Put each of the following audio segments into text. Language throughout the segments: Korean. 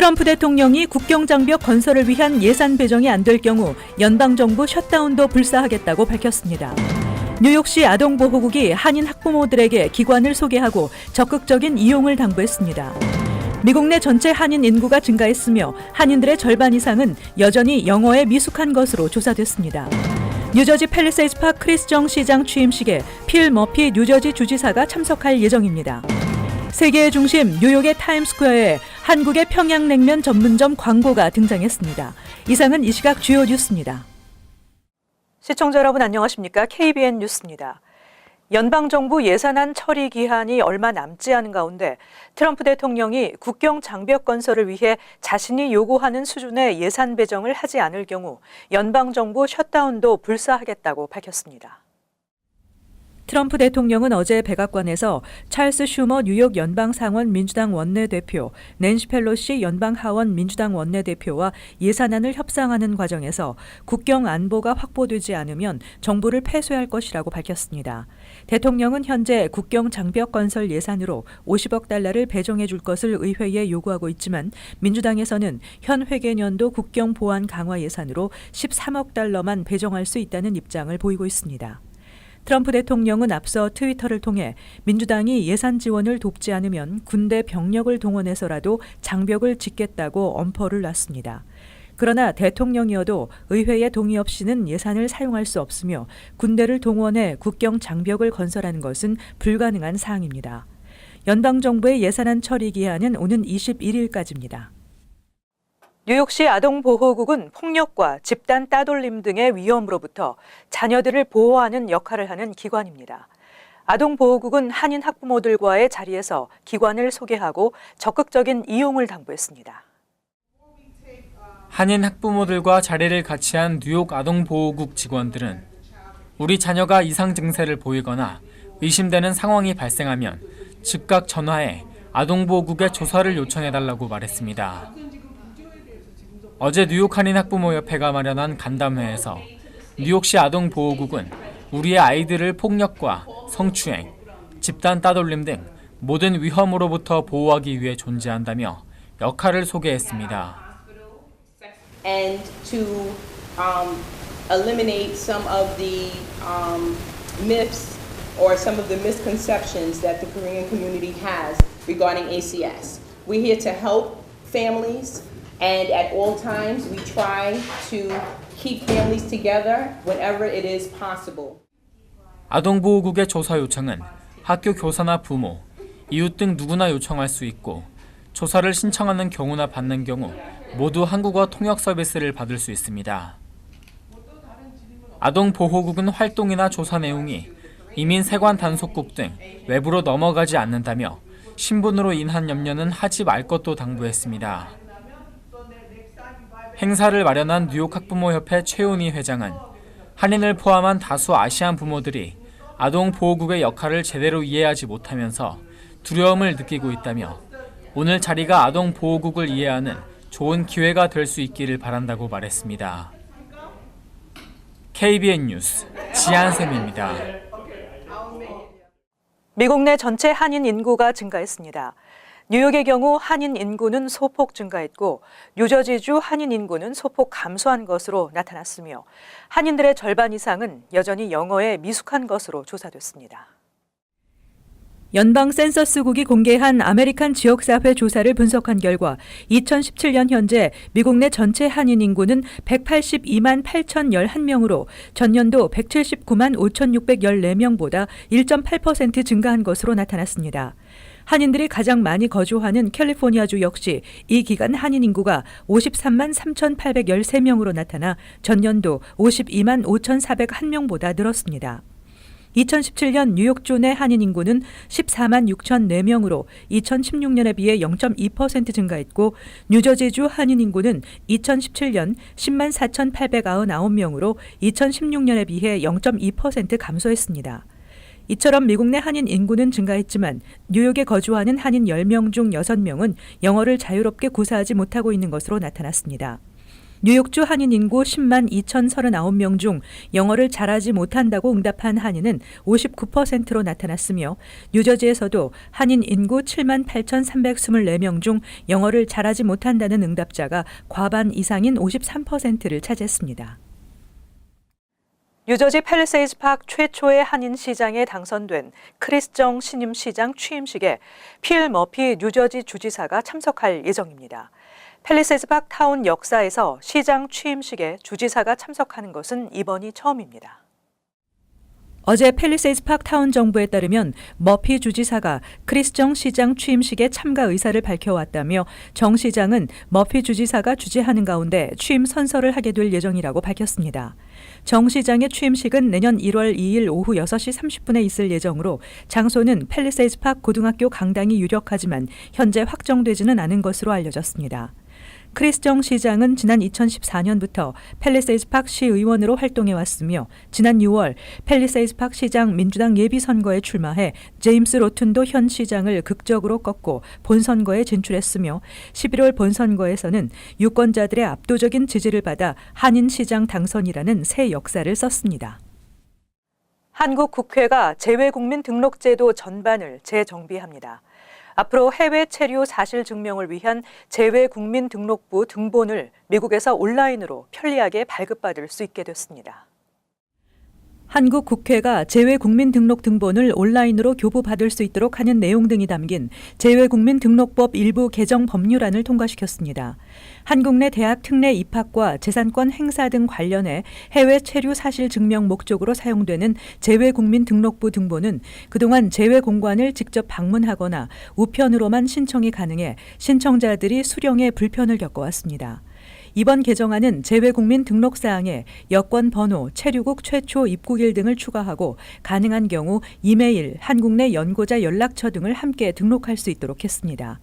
트럼프 대통령이 국경장벽 건설을 위한 예산 배정이 안 될 경우 연방정부 셧다운도 불사하겠다고 밝혔습니다. 뉴욕시 아동보호국이 한인 학부모들에게 기관을 소개하고 적극적인 이용을 당부했습니다. 미국 내 전체 한인 인구가 증가했으며 한인들의 절반 이상은 여전히 영어에 미숙한 것으로 조사됐습니다. 뉴저지 팰리세이드 파크 크리스 정 시장 취임식에 필 머피 뉴저지 주지사가 참석할 예정입니다. 세계의 중심 뉴욕의 타임스퀘어에 한국의 평양냉면 전문점 광고가 등장했습니다. 이상은 이 시각 주요 뉴스입니다. 시청자 여러분 안녕하십니까? KBN 뉴스입니다. 연방정부 예산안 처리 기한이 얼마 남지 않은 가운데 트럼프 대통령이 국경 장벽 건설을 위해 자신이 요구하는 수준의 예산 배정을 하지 않을 경우 연방정부 셧다운도 불사하겠다고 밝혔습니다. 트럼프 대통령은 어제 백악관에서 찰스 슈머 뉴욕 연방상원 민주당 원내대표, 낸시 펠로시 연방하원 민주당 원내대표와 예산안을 협상하는 과정에서 국경 안보가 확보되지 않으면 정부를 폐쇄할 것이라고 밝혔습니다. 대통령은 현재 국경 장벽 건설 예산으로 50억 달러를 배정해 줄 것을 의회에 요구하고 있지만 민주당에서는 현 회계년도 국경 보안 강화 예산으로 13억 달러만 배정할 수 있다는 입장을 보이고 있습니다. 트럼프 대통령은 앞서 트위터를 통해 민주당이 예산 지원을 돕지 않으면 군대 병력을 동원해서라도 장벽을 짓겠다고 엄포를 놨습니다. 그러나 대통령이어도 의회의 동의 없이는 예산을 사용할 수 없으며 군대를 동원해 국경 장벽을 건설하는 것은 불가능한 사항입니다. 연방정부의 예산안 처리 기한은 오는 21일까지입니다. 뉴욕시 아동보호국은 폭력과 집단 따돌림 등의 위험으로부터 자녀들을 보호하는 역할을 하는 기관입니다. 아동보호국은 한인 학부모들과의 자리에서 기관을 소개하고 적극적인 이용을 당부했습니다. 한인 학부모들과 자리를 같이 한 뉴욕 아동보호국 직원들은 우리 자녀가 이상 증세를 보이거나 의심되는 상황이 발생하면 즉각 전화해 아동보호국에 조사를 요청해달라고 말했습니다. 어제 뉴욕 한인 학부모협회가 마련한 간담회에서 뉴욕시 아동보호국은 우리의 아이들을 폭력과 성추행, 집단 따돌림 등 모든 위험으로부터 보호하기 위해 존재한다며 역할을 소개했습니다. And to eliminate some of the myths or some of the misconceptions that the Korean community has regarding ACS. We're here to help families. And at all times, we try to keep families together whenever it is possible. 아동보호국의 조사 요청은 학교 교사나 부모, 이웃 등 누구나 요청할 수 있고 조사를 신청하는 경우나 받는 경우 모두 한국어 통역 서비스를 받을 수 있습니다. 아동보호국은 활동이나 조사 내용이 이민 세관 단속국 등 외부로 넘어가지 않는다며 신분으로 인한 염려는 하지 말 것도 당부했습니다. 행사를 마련한 뉴욕 학부모협회 최은희 회장은 한인을 포함한 다수 아시안 부모들이 아동보호국의 역할을 제대로 이해하지 못하면서 두려움을 느끼고 있다며 오늘 자리가 아동보호국을 이해하는 좋은 기회가 될 수 있기를 바란다고 말했습니다. KBN 뉴스 지한샘입니다. 미국 내 전체 한인 인구가 증가했습니다. 뉴욕의 경우 한인 인구는 소폭 증가했고 뉴저지주 한인 인구는 소폭 감소한 것으로 나타났으며 한인들의 절반 이상은 여전히 영어에 미숙한 것으로 조사됐습니다. 연방 센서스국이 공개한 아메리칸 지역사회 조사를 분석한 결과 2017년 현재 미국 내 전체 한인 인구는 182만 8,011명으로 전년도 179만 5,614명보다 1.8% 증가한 것으로 나타났습니다. 한인들이 가장 많이 거주하는 캘리포니아주 역시 이 기간 한인 인구가 53만 3,813명으로 나타나 전년도 52만 5,401명보다 늘었습니다. 2017년 뉴욕주 내 한인 인구는 14만 6,004명으로 2016년에 비해 0.2% 증가했고 뉴저지주 한인 인구는 2017년 10만 4,899명으로 2016년에 비해 0.2% 감소했습니다. 이처럼 미국 내 한인 인구는 증가했지만 뉴욕에 거주하는 한인 10명 중 6명은 영어를 자유롭게 구사하지 못하고 있는 것으로 나타났습니다. 뉴욕주 한인 인구 10만 2,039명 중 영어를 잘하지 못한다고 응답한 한인은 59%로 나타났으며 뉴저지에서도 한인 인구 7만 8,324명 중 영어를 잘하지 못한다는 응답자가 과반 이상인 53%를 차지했습니다. 뉴저지 팰리세이드 파크 최초의 한인 시장에 당선된 크리스 정 신임 시장 취임식에 필 머피 뉴저지 주지사가 참석할 예정입니다. 팰리세이드 파크 타운 역사에서 시장 취임식에 주지사가 참석하는 것은 이번이 처음입니다. 어제 팰리세이드 파크 타운 정부에 따르면 머피 주지사가 크리스 정 시장 취임식에 참가 의사를 밝혀왔다며 정 시장은 머피 주지사가 주재하는 가운데 취임 선서를 하게 될 예정이라고 밝혔습니다. 정 시장의 취임식은 내년 1월 2일 오후 6시 30분에 있을 예정으로 장소는 팰리세이드 파크 고등학교 강당이 유력하지만 현재 확정되지는 않은 것으로 알려졌습니다. 크리스 정 시장은 지난 2014년부터 팰리세이드 파크 시의원으로 활동해왔으며 지난 6월 팰리세이드 파크 시장 민주당 예비선거에 출마해 제임스 로튼도 현 시장을 극적으로 꺾고 본선거에 진출했으며 11월 본선거에서는 유권자들의 압도적인 지지를 받아 한인 시장 당선이라는 새 역사를 썼습니다. 한국 국회가 재외국민 등록제도 전반을 재정비합니다. 앞으로 해외 체류 사실 증명을 위한 재외국민 등록부 등본을 미국에서 온라인으로 편리하게 발급받을 수 있게 됐습니다. 한국 국회가 재외국민 등록 등본을 온라인으로 교부받을 수 있도록 하는 내용 등이 담긴 재외국민 등록법 일부 개정 법률안을 통과시켰습니다. 한국 내 대학 특례 입학과 재산권 행사 등 관련해 해외 체류 사실 증명 목적으로 사용되는 재외국민 등록부 등본은 그동안 재외공관을 직접 방문하거나 우편으로만 신청이 가능해 신청자들이 수령에 불편을 겪어왔습니다. 이번 개정안은 재외국민 등록사항에 여권 번호, 체류국 최초 입국일 등을 추가하고 가능한 경우 이메일, 한국 내 연고자 연락처 등을 함께 등록할 수 있도록 했습니다.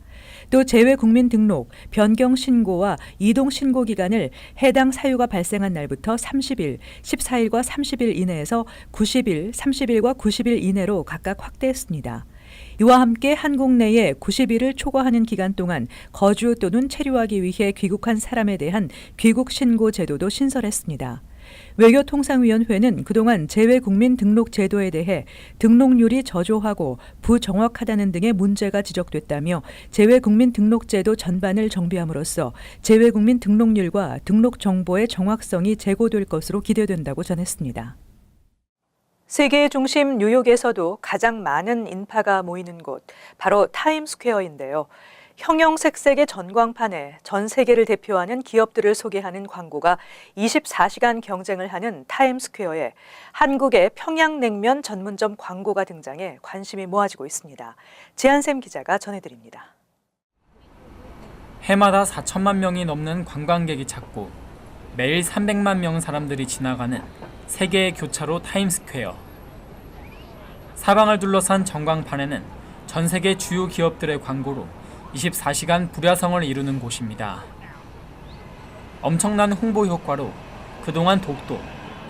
또 재외국민 등록, 변경 신고와 이동 신고 기간을 해당 사유가 발생한 날부터 30일, 14일과 30일 이내에서 90일, 30일과 90일 이내로 각각 확대했습니다. 이와 함께 한국 내에 90일을 초과하는 기간 동안 거주 또는 체류하기 위해 귀국한 사람에 대한 귀국 신고 제도도 신설했습니다. 외교통상위원회는 그동안 재외국민 등록 제도에 대해 등록률이 저조하고 부정확하다는 등의 문제가 지적됐다며 재외국민 등록 제도 전반을 정비함으로써 재외국민 등록률과 등록 정보의 정확성이 제고될 것으로 기대된다고 전했습니다. 세계의 중심 뉴욕에서도 가장 많은 인파가 모이는 곳, 바로 타임스퀘어인데요. 형형색색의 전광판에 전 세계를 대표하는 기업들을 소개하는 광고가 24시간 경쟁을 하는 타임스퀘어에 한국의 평양냉면 전문점 광고가 등장해 관심이 모아지고 있습니다. 지한샘 기자가 전해드립니다. 해마다 4천만 명이 넘는 관광객이 찾고 매일 300만 명 사람들이 지나가는 세계의 교차로 타임스퀘어. 사방을 둘러싼 전광판에는 전 세계 주요 기업들의 광고로 24시간 불야성을 이루는 곳입니다. 엄청난 홍보 효과로 그동안 독도,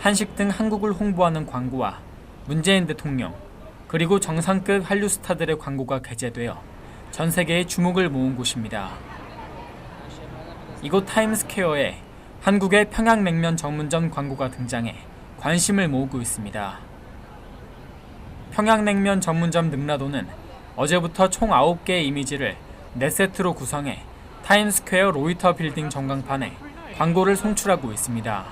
한식 등 한국을 홍보하는 광고와 문재인 대통령, 그리고 정상급 한류 스타들의 광고가 게재되어 전 세계의 주목을 모은 곳입니다. 이곳 타임스퀘어에 한국의 평양냉면 전문점 광고가 등장해 관심을 모으고 있습니다. 평양냉면 전문점 능라도는 어제부터 총 9개의 이미지를 4세트로 구성해 타임스퀘어 로이터 빌딩 전광판에 광고를 송출하고 있습니다.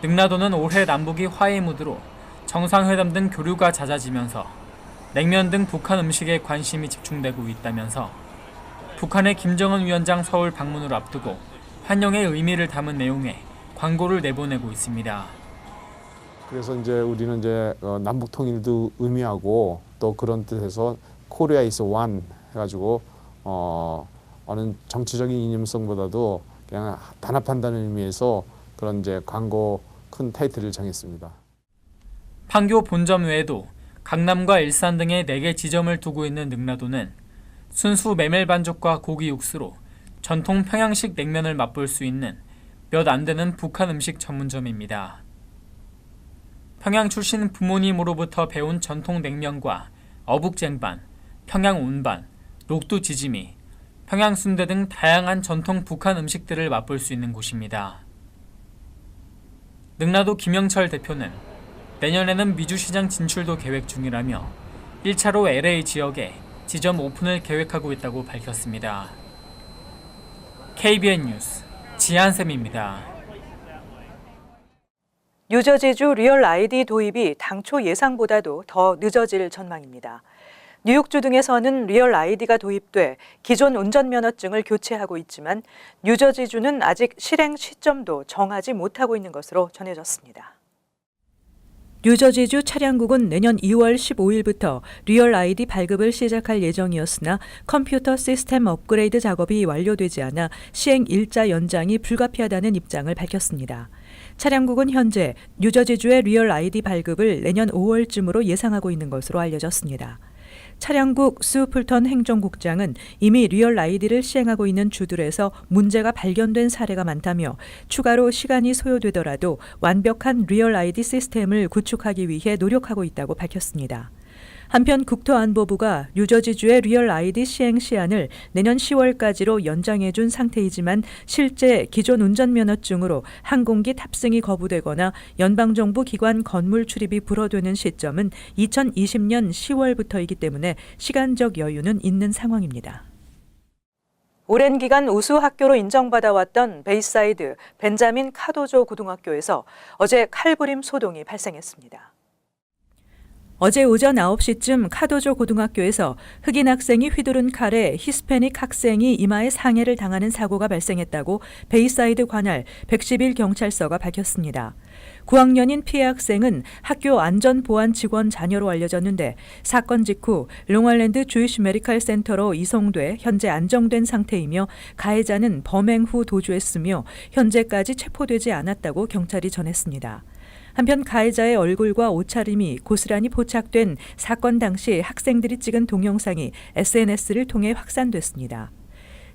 능라도는 올해 남북이 화해 무드로 정상회담 등 교류가 잦아지면서 냉면 등 북한 음식에 관심이 집중되고 있다면서 북한의 김정은 위원장 서울 방문을 앞두고 환영의 의미를 담은 내용의 광고를 내보내고 있습니다. 그래서 이제 우리는 이제 남북 통일도 의미하고 또 그런 뜻에서 코리아 is one 해가지고 어느 정치적인 이념성보다도 그냥 단합한다는 의미에서 그런 이제 광고 큰 타이틀을 정했습니다. 판교 본점 외에도 강남과 일산 등의 4개 지점을 두고 있는 능라도는 순수 메밀 반죽과 고기 육수로 전통 평양식 냉면을 맛볼 수 있는 몇 안 되는 북한 음식 전문점입니다. 평양 출신 부모님으로부터 배운 전통 냉면과 어묵쟁반, 평양 운반, 녹두 지짐이 평양순대 등 다양한 전통 북한 음식들을 맛볼 수 있는 곳입니다. 능라도 김영철 대표는 내년에는 미주시장 진출도 계획 중이라며 1차로 LA 지역에 지점 오픈을 계획하고 있다고 밝혔습니다. KBN 뉴스 지한샘입니다. 뉴저지주 리얼 아이디 도입이 당초 예상보다도 더 늦어질 전망입니다. 뉴욕주 등에서는 리얼 아이디가 도입돼 기존 운전면허증을 교체하고 있지만 뉴저지주는 아직 실행 시점도 정하지 못하고 있는 것으로 전해졌습니다. 뉴저지주 차량국은 내년 2월 15일부터 리얼 아이디 발급을 시작할 예정이었으나 컴퓨터 시스템 업그레이드 작업이 완료되지 않아 시행 일자 연장이 불가피하다는 입장을 밝혔습니다. 차량국은 현재 뉴저지주의 리얼 아이디 발급을 내년 5월쯤으로 예상하고 있는 것으로 알려졌습니다. 차량국 수 풀턴 행정국장은 이미 리얼 아이디를 시행하고 있는 주들에서 문제가 발견된 사례가 많다며 추가로 시간이 소요되더라도 완벽한 리얼 아이디 시스템을 구축하기 위해 노력하고 있다고 밝혔습니다. 한편 국토안보부가 뉴저지주의 리얼 아이디 시행 시한을 내년 10월까지로 연장해 준 상태이지만 실제 기존 운전면허증으로 항공기 탑승이 거부되거나 연방정부 기관 건물 출입이 불허되는 시점은 2020년 10월부터이기 때문에 시간적 여유는 있는 상황입니다. 오랜 기간 우수 학교로 인정받아왔던 베이사이드 벤자민 카도조 고등학교에서 어제 칼부림 소동이 발생했습니다. 어제 오전 9시쯤 카도조 고등학교에서 흑인 학생이 휘두른 칼에 히스패닉 학생이 이마에 상해를 당하는 사고가 발생했다고 베이사이드 관할 111경찰서가 밝혔습니다. 9학년인 피해 학생은 학교 안전보안 직원 자녀로 알려졌는데 사건 직후 롱아일랜드 주이시 메디컬 센터로 이송돼 현재 안정된 상태이며 가해자는 범행 후 도주했으며 현재까지 체포되지 않았다고 경찰이 전했습니다. 한편 가해자의 얼굴과 옷차림이 고스란히 포착된 사건 당시 학생들이 찍은 동영상이 SNS를 통해 확산됐습니다.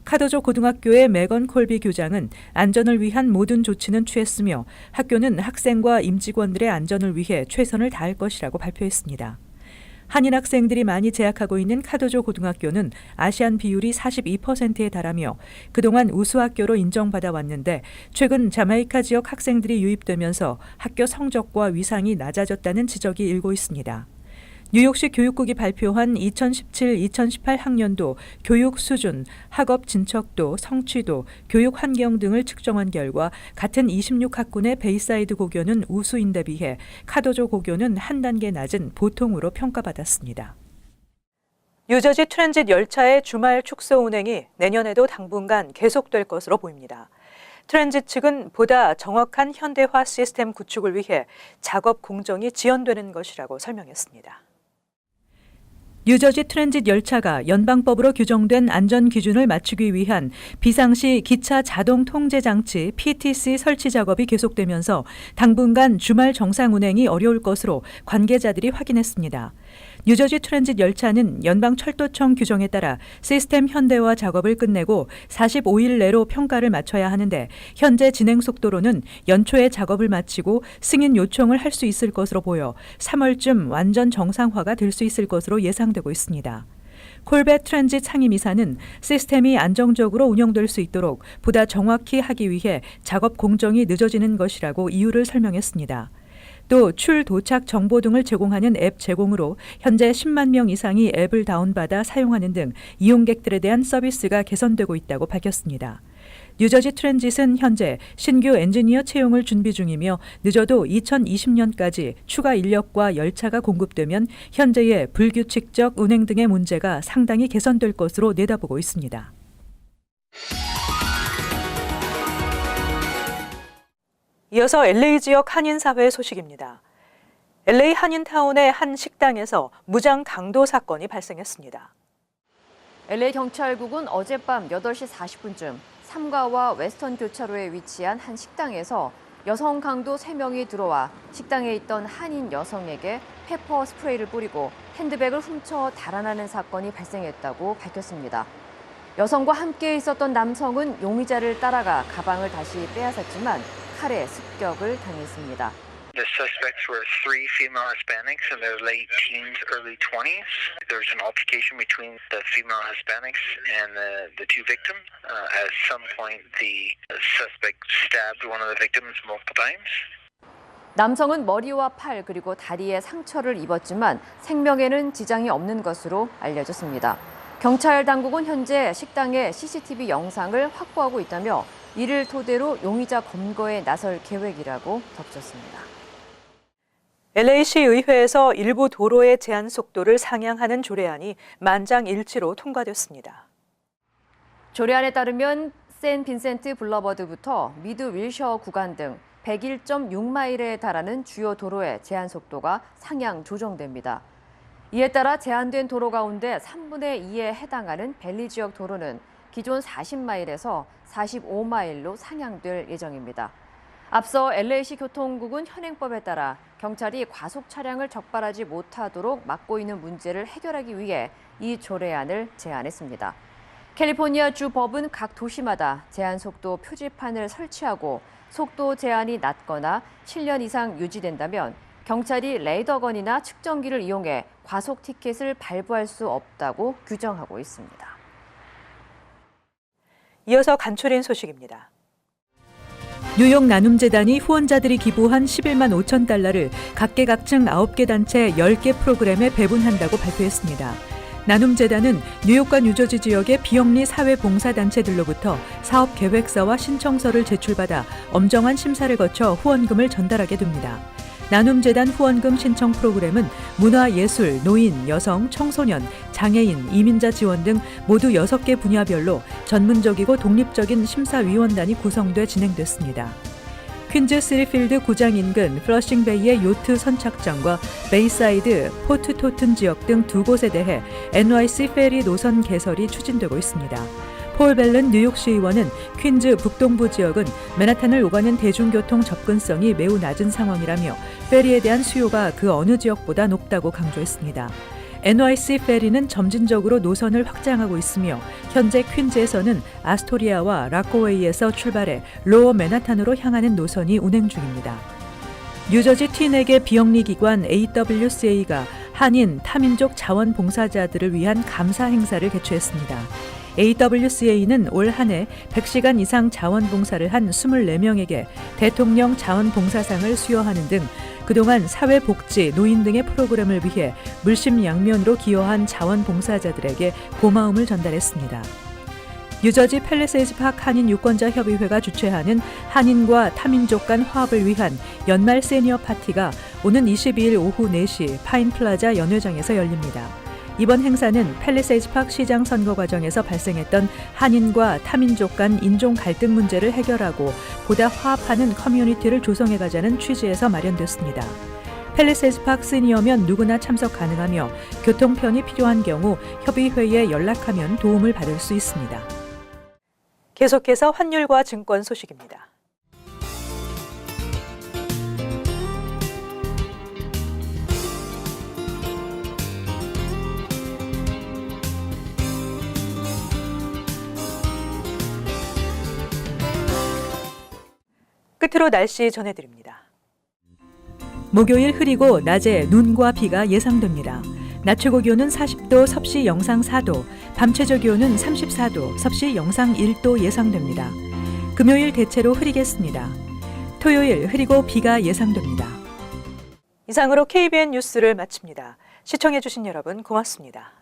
카도조 고등학교의 메건 콜비 교장은 안전을 위한 모든 조치는 취했으며 학교는 학생과 임직원들의 안전을 위해 최선을 다할 것이라고 발표했습니다. 한인 학생들이 많이 재학하고 있는 카도조 고등학교는 아시안 비율이 42%에 달하며 그동안 우수학교로 인정받아 왔는데 최근 자메이카 지역 학생들이 유입되면서 학교 성적과 위상이 낮아졌다는 지적이 일고 있습니다. 뉴욕시 교육국이 발표한 2017-2018 학년도 교육 수준, 학업 진척도, 성취도, 교육 환경 등을 측정한 결과 같은 26학군의 베이사이드 고교는 우수인데 비해 카도조 고교는 한 단계 낮은 보통으로 평가받았습니다. 뉴저지 트랜짓 열차의 주말 축소 운행이 내년에도 당분간 계속될 것으로 보입니다. 트랜짓 측은 보다 정확한 현대화 시스템 구축을 위해 작업 공정이 지연되는 것이라고 설명했습니다. 뉴저지 트랜짓 열차가 연방법으로 규정된 안전 기준을 맞추기 위한 비상시 기차 자동 통제 장치 PTC 설치 작업이 계속되면서 당분간 주말 정상 운행이 어려울 것으로 관계자들이 확인했습니다. 뉴저지 트랜짓 열차는 연방철도청 규정에 따라 시스템 현대화 작업을 끝내고 45일 내로 평가를 마쳐야 하는데 현재 진행 속도로는 연초에 작업을 마치고 승인 요청을 할 수 있을 것으로 보여 3월쯤 완전 정상화가 될 수 있을 것으로 예상되고 있습니다. 콜벳 트랜짓 상임이사는 시스템이 안정적으로 운영될 수 있도록 보다 정확히 하기 위해 작업 공정이 늦어지는 것이라고 이유를 설명했습니다. 또 출 도착 정보 등을 제공하는 앱 제공으로 현재 10만 명 이상이 앱을 다운받아 사용하는 등 이용객들에 대한 서비스가 개선되고 있다고 밝혔습니다. 뉴저지 트랜짓은 현재 신규 엔지니어 채용을 준비 중이며 늦어도 2020년까지 추가 인력과 열차가 공급되면 현재의 불규칙적 운행 등의 문제가 상당히 개선될 것으로 내다보고 있습니다. 이어서 LA 지역 한인사회 소식입니다. LA 한인타운의 한 식당에서 무장 강도 사건이 발생했습니다. LA 경찰국은 어젯밤 8시 40분쯤 삼가와 웨스턴 교차로에 위치한 한 식당에서 여성 강도 3명이 들어와 식당에 있던 한인 여성에게 페퍼 스프레이를 뿌리고 핸드백을 훔쳐 달아나는 사건이 발생했다고 밝혔습니다. 여성과 함께 있었던 남성은 용의자를 따라가 가방을 다시 빼앗았지만 칼에 습격을 당했습니다. The suspects were 3 female Hispanics in their late teens, early 20s. There was an altercation between the female Hispanics and the two victims. At some point, the suspect stabbed one of the victims multiple times. 남성은 머리와 팔 그리고 다리에 상처를 입었지만 생명에는 지장이 없는 것으로 알려졌습니다. 경찰 당국은 현재 식당의 CCTV 영상을 확보하고 있다며 이를 토대로 용의자 검거에 나설 계획이라고 덧붙였습니다. LA시 의회에서 일부 도로의 제한 속도를 상향하는 조례안이 만장일치로 통과됐습니다. 조례안에 따르면 샌 빈센트 블러버드부터 미드 윌셔 구간 등 101.6마일에 달하는 주요 도로의 제한 속도가 상향 조정됩니다. 이에 따라 제한된 도로 가운데 3분의 2에 해당하는 밸리 지역 도로는 기존 40마일에서 45마일로 상향될 예정입니다. 앞서 LA시 교통국은 현행법에 따라 경찰이 과속 차량을 적발하지 못하도록 막고 있는 문제를 해결하기 위해 이 조례안을 제안했습니다. 캘리포니아 주 법은 각 도시마다 제한 속도 표지판을 설치하고 속도 제한이 낮거나 7년 이상 유지된다면 경찰이 레이더건이나 측정기를 이용해 과속 티켓을 발부할 수 없다고 규정하고 있습니다. 이어서 간추린 소식입니다. 뉴욕 나눔재단이 후원자들이 기부한 11만 5천 달러를 각계각층 9개 단체 10개 프로그램에 배분한다고 발표했습니다. 나눔재단은 뉴욕과 뉴저지 지역의 비영리 사회봉사단체들로부터 사업 계획서와 신청서를 제출받아 엄정한 심사를 거쳐 후원금을 전달하게 됩니다. 나눔재단 후원금 신청 프로그램은 문화예술, 노인, 여성, 청소년, 장애인, 이민자 지원 등 모두 6개 분야별로 전문적이고 독립적인 심사위원단이 구성돼 진행됐습니다. 퀸즈 시리필드 구장 인근 플러싱베이의 요트 선착장과 베이사이드, 포트 토튼 지역 등 2곳에 대해 NYC 페리 노선 개설이 추진되고 있습니다. 폴 벨른 뉴욕시 의원은 퀸즈 북동부 지역은 맨하탄을 오가는 대중교통 접근성이 매우 낮은 상황이라며 페리에 대한 수요가 그 어느 지역보다 높다고 강조했습니다. NYC 페리는 점진적으로 노선을 확장하고 있으며 현재 퀸즈에서는 아스토리아와 라코웨이에서 출발해 로어 맨하탄으로 향하는 노선이 운행 중입니다. 뉴저지 티넥의 비영리 기관 AWCA가 한인, 타민족 자원봉사자들을 위한 감사 행사를 개최했습니다. AWCA는 올 한 해 100시간 이상 자원봉사를 한 24명에게 대통령 자원봉사상을 수여하는 등 그동안 사회복지, 노인 등의 프로그램을 위해 물심양면으로 기여한 자원봉사자들에게 고마움을 전달했습니다. 뉴저지 팰리세이즈 파크 한인 유권자 협의회가 주최하는 한인과 타민족 간 화합을 위한 연말 세니어 파티가 오는 22일 오후 4시 파인플라자 연회장에서 열립니다. 이번 행사는 팰리세이즈 파크 시장 선거 과정에서 발생했던 한인과 타민족 간 인종 갈등 문제를 해결하고 보다 화합하는 커뮤니티를 조성해가자는 취지에서 마련됐습니다. 팰리세이즈 파크 시니어면 누구나 참석 가능하며 교통편이 필요한 경우 협의회에 연락하면 도움을 받을 수 있습니다. 계속해서 환율과 증권 소식입니다. 끝으로 날씨 전해드립니다. 목요일 흐리고 낮에 눈과 비가 예상됩니다. 낮 최고 기온은 40도, 섭씨 영상 4도, 밤 최저 기온은 34도, 섭씨 영상 1도 예상됩니다. 금요일 대체로 흐리겠습니다. 토요일 흐리고 비가 예상됩니다. 이상으로 KBN 뉴스를 마칩니다. 시청해주신 여러분 고맙습니다.